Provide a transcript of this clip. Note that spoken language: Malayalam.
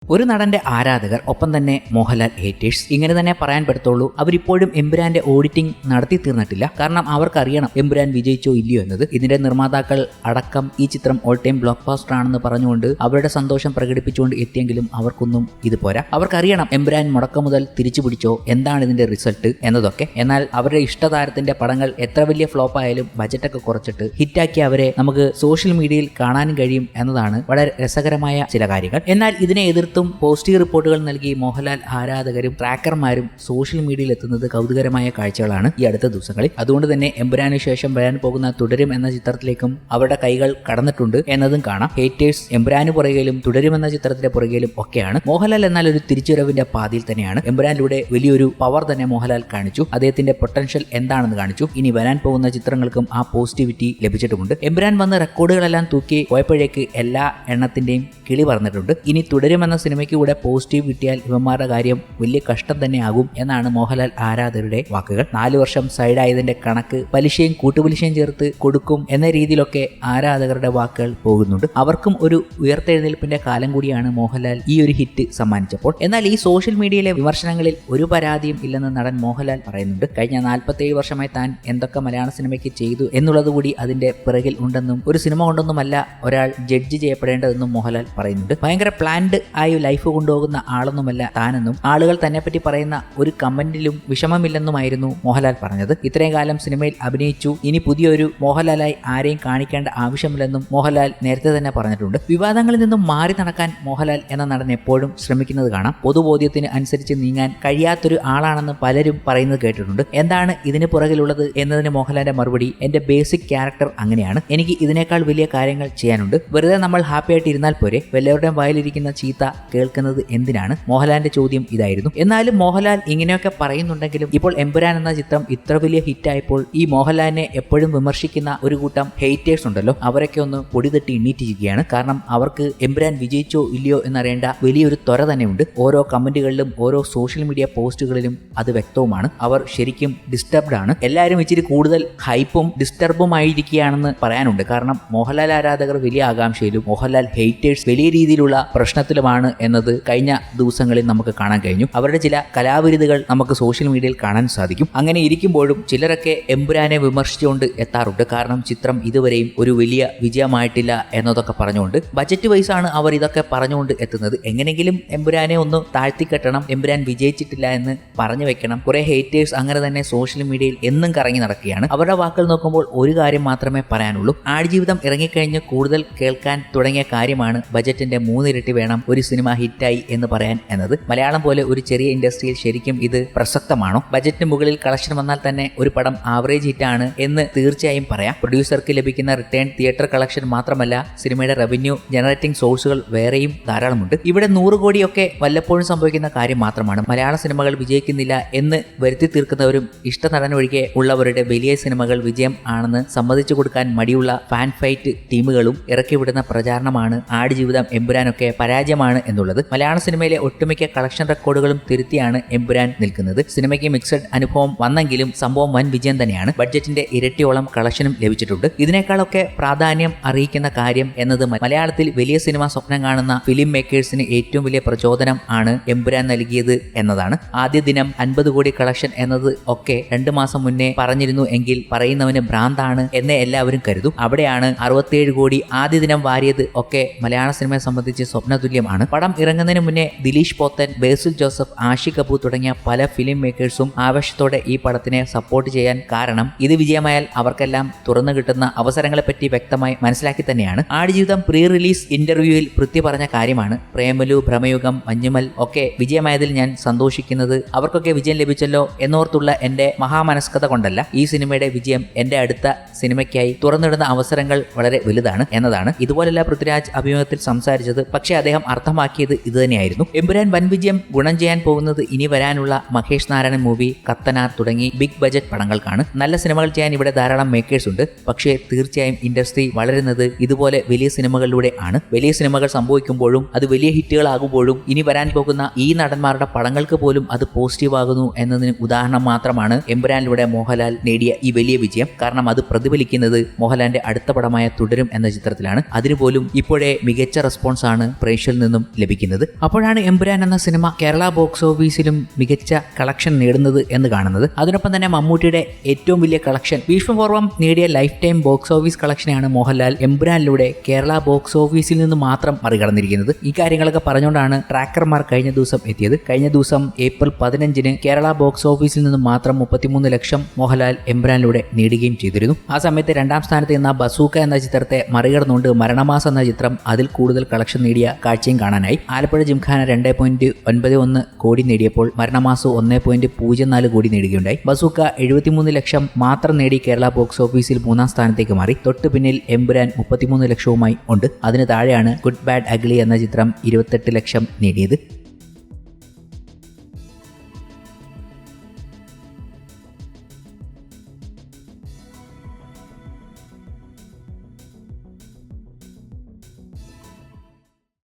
ഒരു നടന്റെ ആരാധകർ ഒപ്പം തന്നെ മോഹൻലാൽ ഹേറ്റേഴ്സ് ഇങ്ങനെ തന്നെ പറയാൻ പറ്റത്തുള്ളൂ. അവരിപ്പോഴും എമ്പുരാന്റെ ഓഡിറ്റിംഗ് നടത്തി തീർന്നിട്ടില്ല. കാരണം അവർക്കറിയണം എമ്പുരാൻ വിജയിച്ചോ ഇല്ലയോ എന്നത്. ഇതിന്റെ നിർമ്മാതാക്കൾ അടക്കം ഈ ചിത്രം ഓൾ ടൈം ബ്ലോക്ക് ബാസ്റ്റർ ആണെന്ന് പറഞ്ഞുകൊണ്ട് അവരുടെ സന്തോഷം പ്രകടിപ്പിച്ചുകൊണ്ട് എത്തിയെങ്കിലും അവർക്കൊന്നും ഇത് പോരാ. അവർക്കറിയണം എമ്പുരാൻ മുടക്കം മുതൽ തിരിച്ചു പിടിച്ചോ, എന്താണ് ഇതിന്റെ റിസൾട്ട് എന്നതൊക്കെ. എന്നാൽ അവരുടെ ഇഷ്ടതാരത്തിന്റെ പടങ്ങൾ എത്ര വലിയ ഫ്ലോപ്പ് ആയാലും ബജറ്റൊക്കെ കുറച്ചിട്ട് ഹിറ്റാക്കി അവരെ നമുക്ക് സോഷ്യൽ മീഡിയയിൽ കാണാനും കഴിയും എന്നതാണ് വളരെ രസകരമായ ചില കാര്യങ്ങൾ. എന്നാൽ ഇതിനെ എതിർത്തും പോസിറ്റീവ് റിപ്പോർട്ടുകൾ നൽകി മോഹൻലാൽ ആരാധകരും ട്രാക്കർമാരും സോഷ്യൽ മീഡിയയിൽ എത്തുന്നത് കൗതുകരമായ കാഴ്ചകളാണ് ഈ അടുത്ത ദിവസങ്ങളിൽ. അതുകൊണ്ട് തന്നെ എമ്പുരാന് ശേഷം വരാൻ പോകുന്ന തുടരും എന്ന ചിത്രത്തിലേക്കും അവരുടെ കൈകൾ കടന്നിട്ടുണ്ട് എന്നതും കാണാം. ഹേറ്റേഴ്സ് എമ്പുരാന് പുറകിലും തുടരും എന്ന ചിത്രത്തിന്റെ പുറകിലും ഒക്കെയാണ്. മോഹൻലാൽ എന്നാൽ ഒരു തിരിച്ചുവരവിന്റെ പാതിയിൽ തന്നെയാണ്. എമ്പുരാനിലൂടെ വലിയൊരു പവർ തന്നെ മോഹൻലാൽ കാണിച്ചു. അദ്ദേഹത്തിന്റെ പൊട്ടൻഷ്യൽ എന്താണെന്ന് കാണിച്ചു. ഇനി വരാൻ പോകുന്ന ചിത്രങ്ങൾക്കും ആ പോസിറ്റിവിറ്റി ലഭിച്ചിട്ടുമുണ്ട്. എമ്പുരാൻ വന്ന് റെക്കോർഡുകളെല്ലാം തൂക്കി പോയപ്പോഴേക്ക് എല്ലാ എണ്ണത്തിന്റെയും കിളി പറഞ്ഞിട്ടുണ്ട്. ഇനി തുടരുമെന്ന സിനിമയ്ക്ക് കൂടെ പോസിറ്റീവ് കിട്ടിയാൽ ഇവന്മാരുടെ കാര്യം വലിയ കഷ്ടം തന്നെ ആകും എന്നാണ് മോഹൻലാൽ ആരാധകരുടെ വാക്കുകൾ. 4 വർഷം സൈഡായതിന്റെ കണക്ക് പലിശയും കൂട്ടുപലിശയും ചേർത്ത് കൊടുക്കും എന്ന രീതിയിലൊക്കെ ആരാധകരുടെ വാക്കുകൾ പോകുന്നുണ്ട്. അവർക്കും ഒരു ഉയർത്തെഴുന്നേൽപ്പിന്റെ കാലം കൂടിയാണ് മോഹൻലാൽ ഈ ഒരു ഹിറ്റ് സമ്മാനിച്ചപ്പോൾ. എന്നാൽ ഈ സോഷ്യൽ മീഡിയയിലെ വിമർശനങ്ങളിൽ ഒരു പരാതിയും ഇല്ലെന്ന് നടൻ മോഹൻലാൽ പറയുന്നുണ്ട്. കഴിഞ്ഞ 47 വർഷമായി താൻ എന്തൊക്കെ മലയാള സിനിമയ്ക്ക് ചെയ്തു എന്നുള്ളത് കൂടി അതിന്റെ പിറകിൽ ഉണ്ടെന്നും ഒരു സിനിമ കൊണ്ടൊന്നുമല്ല ഒരാൾ ജഡ്ജ് ചെയ്യപ്പെടേണ്ടതെന്നും മോഹൻലാൽ പറയുന്നുണ്ട്. ഭയങ്കര പ്ലാൻഡ് ആയി ലൈഫ് കൊണ്ടുപോകുന്ന ആളൊന്നുമല്ല താനെന്നും ആളുകൾ തന്നെപ്പറ്റി പറയുന്ന ഒരു കമന്റിലും വിഷമമില്ലെന്നുമായിരുന്നു മോഹൻലാൽ പറഞ്ഞത്. ഇത്രയും കാലം സിനിമയിൽ അഭിനയിച്ചു, ഇനി പുതിയൊരു മോഹൻലാലായി ആരെയും കാണിക്കേണ്ട ആവശ്യമില്ലെന്നും മോഹൻലാൽ നേരത്തെ തന്നെ പറഞ്ഞിട്ടുണ്ട്. വിവാദങ്ങളിൽ നിന്നും മാറി നടക്കാൻ മോഹൻലാൽ എന്ന നടൻ എപ്പോഴും ശ്രമിക്കുന്നത് കാണാം. പൊതുബോധ്യത്തിന് അനുസരിച്ച് നീങ്ങാൻ കഴിയാത്തൊരു ആളാണെന്ന് പലരും പറയുന്നത് കേട്ടിട്ടുണ്ട്. എന്താണ് ഇതിന് പുറകിലുള്ളത് എന്നതിന് മോഹൻലാലിന്റെ മറുപടി, എന്റെ ബേസിക് ക്യാരക്ടർ അങ്ങനെയാണ്, എനിക്ക് ഇതിനേക്കാൾ വലിയ കാര്യങ്ങൾ ചെയ്യാനുണ്ട്. വെറുതെ നമ്മൾ ഹാപ്പി ആയിട്ട് ഇരുന്നാൽ പോരെ, വല്ലവരുടെയും വായിലിരിക്കുന്ന ചീത്ത കേൾക്കുന്നത് എന്തിനാണ്? മോഹൻലാലിന്റെ ചോദ്യം ഇതായിരുന്നു. എന്നാലും മോഹൻലാൽ ഇങ്ങനെയൊക്കെ പറയുന്നുണ്ടെങ്കിലും ഇപ്പോൾ എമ്പുരാൻ എന്ന ചിത്രം ഇത്ര വലിയ ഹിറ്റായപ്പോൾ ഈ മോഹൻലാലിനെ എപ്പോഴും വിമർശിക്കുന്ന ഒരു കൂട്ടം ഹേറ്റേഴ്സ് ഉണ്ടല്ലോ, അവരൊക്കെ ഒന്ന് പൊടിതട്ടി എണ്ണീറ്റിരിക്കുകയാണ്. കാരണം അവർക്ക് എമ്പുരാൻ വിജയിച്ചോ ഇല്ലയോ എന്നറിയേണ്ട വലിയൊരു ത്വര തന്നെയുണ്ട്. ഓരോ കമന്റുകളിലും ഓരോ സോഷ്യൽ മീഡിയ പോസ്റ്റുകളിലും അത് വ്യക്തവുമാണ്. അവർ ശരിക്കും ഡിസ്റ്റർബ്ഡ് ആണ്. എല്ലാവരും ഇച്ചിരി കൂടുതൽ ഹൈപ്പും ഡിസ്റ്റർബും ആയിരിക്കുകയാണെന്ന് പറയാനുണ്ട്. കാരണം മോഹൻലാൽ ആരാധകർ വലിയ ആകാംക്ഷയിലും മോഹൻലാൽ ഹേറ്റേഴ്സ് വലിയ രീതിയിലുള്ള പ്രശ്നത്തിലുമാണ് എന്നത് കഴിഞ്ഞ ദിവസങ്ങളിൽ നമുക്ക് കാണാൻ കഴിഞ്ഞു. അവരുടെ ചില കലാവിരുതുകൾ നമുക്ക് സോഷ്യൽ മീഡിയയിൽ കാണാൻ സാധിക്കും. അങ്ങനെ ഇരിക്കുമ്പോഴും ചിലരൊക്കെ എമ്പുരാനെ വിമർശിച്ചുകൊണ്ട് എത്താറുണ്ട്. കാരണം ചിത്രം ഇതുവരെയും ഒരു വലിയ വിജയമായിട്ടില്ല എന്നതൊക്കെ പറഞ്ഞുകൊണ്ട് ബജറ്റ് വൈസാണ് അവർ ഇതൊക്കെ പറഞ്ഞുകൊണ്ട് എത്തുന്നത്. എങ്ങനെയെങ്കിലും എമ്പുരാനെ ഒന്ന് താഴ്ത്തിക്കെട്ടണം, എമ്പുരാൻ വിജയിച്ചിട്ടില്ല എന്ന് പറഞ്ഞു വെക്കണം. കുറെ ഹേറ്റേഴ്സ് അങ്ങനെ തന്നെ സോഷ്യൽ മീഡിയയിൽ എന്നും കറങ്ങി നടക്കുകയാണ്. അവരുടെ വാക്കുകൾ നോക്കുമ്പോൾ ഒരു കാര്യം മാത്രമേ പറയാനുള്ളൂ. ആടുജീവിതം ഇറങ്ങിക്കഴിഞ്ഞ് കൂടുതൽ കേൾക്കാൻ തുടങ്ങിയ കാര്യമാണ് ബജറ്റിന്റെ 3 ഇരട്ടി വേണം ഒരു സിനിമ ഹിറ്റായി എന്ന് പറയാൻ എന്നത്. മലയാളം പോലെ ഒരു ചെറിയ ഇൻഡസ്ട്രിയിൽ ശരിക്കും ഇത് പ്രസക്തമാണോ? ബജറ്റിന് മുകളിൽ കളക്ഷൻ വന്നാൽ തന്നെ ഒരു പടം ആവറേജ് ഹിറ്റാണ് എന്ന് തീർച്ചയായും പറയാം. പ്രൊഡ്യൂസർക്ക് ലഭിക്കുന്ന റിട്ടേൺ തിയേറ്റർ കളക്ഷൻ മാത്രമല്ല, സിനിമയുടെ റവന്യൂ ജനറേറ്റിംഗ് സോഴ്സുകൾ വേറെയും ധാരാളമുണ്ട്. ഇവിടെ 100 കോടിയൊക്കെ വല്ലപ്പോഴും സംഭവിക്കുന്ന കാര്യം മാത്രമാണ്. മലയാള സിനിമകൾ വിജയിക്കുന്നില്ല എന്ന് വരുത്തി തീർക്കുന്നവരും ഇഷ്ടനടൻ ഒഴികെ ഉള്ളവരുടെ വലിയ സിനിമകൾ വിജയം ആണെന്ന് സമ്മതിച്ചു കൊടുക്കാൻ മടിയുള്ള ഫാൻ ഫൈറ്റ് ടീമുകളും ഇറക്കിവിടുന്ന പ്രചാരണമാണ് ആടുജീവിതം എമ്പുരാനൊക്കെ പരാജയമാണ് എന്നുള്ളത്. മലയാള സിനിമയിലെ ഒട്ടുമിക്ക കളക്ഷൻ റെക്കോർഡുകളും തിരുത്തിയാണ് എമ്പുരാൻ നിൽക്കുന്നത്. സിനിമയ്ക്ക് മിക്സഡ് അനുഭവം വന്നെങ്കിലും സംഭവം വൻ വിജയം തന്നെയാണ്. ബഡ്ജറ്റിന്റെ ഇരട്ടിയോളം കളക്ഷനും ലഭിച്ചിട്ടുണ്ട്. ഇതിനേക്കാളൊക്കെ പ്രാധാന്യം അറിയിക്കുന്ന കാര്യം എന്നത് മലയാളത്തിൽ വലിയ സിനിമ സ്വപ്നം കാണുന്ന ഫിലിം മേക്കേഴ്സിന് ഏറ്റവും വലിയ പ്രചോദനം ആണ് എമ്പുരാൻ നൽകിയത് എന്നതാണ്. ആദ്യ ദിനം 50 കോടി കളക്ഷൻ എന്നത് ഒക്കെ 2 മാസം മുന്നേ പറഞ്ഞിരുന്നു എങ്കിൽ പറയുന്നവന് ഭ്രാന്താണ് എന്നേ എല്ലാവരും കരുതും. അവിടെയാണ് 67 കോടി ആദ്യ ദിനം വാരിയത് ഒക്കെ മലയാള സിനിമയെ സംബന്ധിച്ച് സ്വപ്നതുല്യമാണ്. പടം ഇറങ്ങുന്നതിന് മുന്നേ ദിലീഷ് പോത്തൻ, ബേസിൽ ജോസഫ്, ആഷി കപൂർ തുടങ്ങിയ പല ഫിലിം മേക്കേഴ്സും ആവേശത്തോടെ ഈ പടത്തിനെ സപ്പോർട്ട് ചെയ്യാൻ കാരണം ഇത് വിജയമായാൽ അവർക്കെല്ലാം തുറന്നു കിട്ടുന്ന അവസരങ്ങളെപ്പറ്റി വ്യക്തമായി മനസ്സിലാക്കി തന്നെയാണ്. ആടുജീവിതം പ്രീ റിലീസ് ഇന്റർവ്യൂവിൽ പൃഥ്വി പറഞ്ഞ കാര്യമാണ്. പ്രേമലു, ഭ്രമയുഗം, മഞ്ഞുമൽ ഒക്കെ വിജയമായതിൽ ഞാൻ സന്തോഷിക്കുന്നത് അവർക്കൊക്കെ വിജയം ലഭിച്ചല്ലോ എന്നോർത്തുള്ള എന്റെ മഹാമനസ്കത കൊണ്ടല്ല. ഈ സിനിമയുടെ വിജയം എന്റെ അടുത്ത സിനിമയ്ക്കായി തുറന്നിടുന്ന അവസരങ്ങൾ വളരെ വലുതാണ് എന്നതാണ്. ഇതുപോലെല്ല പൃഥ്വിരാജ് അഭിമുഖത്തിൽ സംസാരിച്ചത്. പക്ഷേ അദ്ദേഹം അർത്ഥമാക്കിയത് ഇതുതന്നെയായിരുന്നു. എമ്പുരാൻ വൻ വിജയം ഗുണം ചെയ്യാൻ പോകുന്നത് ഇനി വരാനുള്ള മഹേഷ് നാരായണൻ മൂവി, കത്തനാർ തുടങ്ങി ബിഗ് ബജറ്റ് പടങ്ങൾക്കാണ്. നല്ല സിനിമകൾ ചെയ്യാൻ ഇവിടെ ധാരാളം മേക്കേഴ്സ് ഉണ്ട്. പക്ഷേ തീർച്ചയായും ഇൻഡസ്ട്രി വളരുന്നത് ഇതുപോലെ വലിയ സിനിമകളിലൂടെ ആണ്. വലിയ സിനിമകൾ സംഭവിക്കുമ്പോഴും അത് വലിയ ഹിറ്റുകളാകുമ്പോഴും ഇനി വരാൻ പോകുന്ന ഈ നടന്മാരുടെ പടങ്ങൾക്ക് പോലും അത് പോസിറ്റീവ് ആകുന്നു എന്നതിന് ഉദാഹരണം മാത്രമാണ് എമ്പുരാനിലൂടെ മോഹൻലാൽ നേടിയ ഈ വലിയ വിജയം. കാരണം അത് പ്രതിഫലിക്കുന്നത് മോഹൻലാലിന്റെ അടുത്ത പടമായ തുടരും എന്ന ചിത്രത്തിലാണ്. അതിനുപോലും ഇപ്പോഴേ മികച്ച റെസ്പോൺസ് ആണ് പ്രേക്ഷകരിൽ നിന്നും ലഭിക്കുന്നത്. അപ്പോഴാണ് എമ്പുരാൻ എന്ന സിനിമ കേരള ബോക്സ് ഓഫീസിലും മികച്ച കളക്ഷൻ നേടുന്നത് എന്ന് കാണുന്നത്. അതിനൊപ്പം തന്നെ മമ്മൂട്ടിയുടെ ഏറ്റവും വലിയ കളക്ഷൻ ഭീഷ്മപൂർവ്വം നേടിയ ലൈഫ് ടൈം ബോക്സ് ഓഫീസ് കളക്ഷനെയാണ് മോഹൻലാൽ എമ്പുരാനിലൂടെ കേരള ബോക്സ് ഓഫീസിൽ നിന്ന് മാത്രം മറികടന്നിരിക്കുന്നത്. ഈ കാര്യങ്ങളൊക്കെ പറഞ്ഞുകൊണ്ടാണ് ട്രാക്കർമാർ കഴിഞ്ഞ ദിവസം എത്തിയത്. കഴിഞ്ഞ ദിവസം ഏപ്രിൽ 15 കേരള ബോക്സ് ഓഫീസിൽ നിന്ന് മാത്രം 33 ലക്ഷം മോഹൻലാൽ എമ്പുരാനിലൂടെ നേടുകയും ചെയ്തിരുന്നു. ആ സമയത്ത് രണ്ടാം സ്ഥാനത്ത് നിന്ന ബസൂക്ക എന്ന ചിത്രത്തെ മറികടന്നുകൊണ്ട് മരണമാസം എന്ന ചിത്രം അതിൽ കൂടുതൽ കളക്ഷൻ നേടിയ കാഴ്ചയും കാണാനായി. ആലപ്പുഴ ജിംഖാന 2.91 കോടി നേടിയപ്പോൾ മരണമാസം 1.04 കോടി നേടുകയുണ്ടായി. ബസൂക്ക 73 ലക്ഷം മാത്രം നേടി കേരള ബോക്സ് ഓഫീസിൽ 3-ാം സ്ഥാനത്തേക്ക് മാറി. തൊട്ടു പിന്നിൽ എമ്പുരാൻ 33 ലക്ഷവുമായി ഉണ്ട്. അതിന് താഴെയാണ് ഗുഡ് ബാഡ് അഗ്ലി എന്ന ചിത്രം 28 ലക്ഷം നേടിയത്.